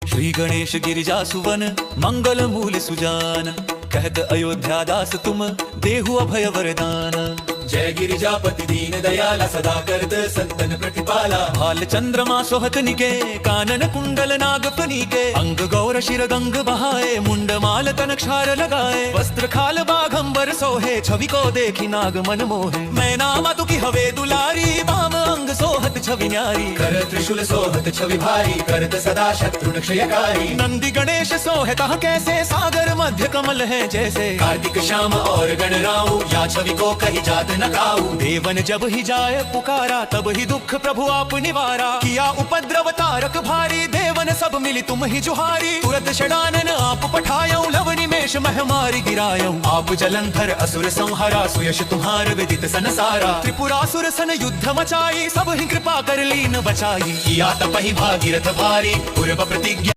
श्री गणेश गिरिजा सुवन मंगल मूल सुजान, कहत अयोध्या दास तुम देहु अभय वरदान। जय गिरिजापति दीन दयाला, सदा करत संतन प्रतिपाला। भाल चंद्रमा सोहत निके, कानन कुंडल नाग फनीके। अंग गौर शिर गंग बहाए, मुंड माल तन क्षार लगाए। वस्त्र खाल बाघंबर सोहे, छवि को देखी नाग मन मोहे। मैं नामा तु की हवे दुलारी, बाम अंग सोहत छवि न्यारी। कर त्रिशूल सोहत छवि भारी, करत सदा शत्रुन क्षयकारी। नंदी गणेश सोहे कहा कैसे, सागर मध्य कमल है जैसे। कार्तिक श्याम और गणराऊ, या छवि को कही जात न काऊ। देवन जब ही जाए पुकारा, तब ही दुख प्रभु आप निवारा। किया उपद्रव तारक भारी, देवन सब मिली तुम ही जुहारी। तुरत षडानन आप पठायो, लव निमेष मह मारी गिरायो। आप जलंधर असुर संहारा, सुयश तुम्हार विदित संसारा। त्रिपुरासुर सन युद्ध मचाई, सब ही कृपा कर लीन बचाई। किया तपहि भागीरथ भारी, पूर्व प्रतिज्ञा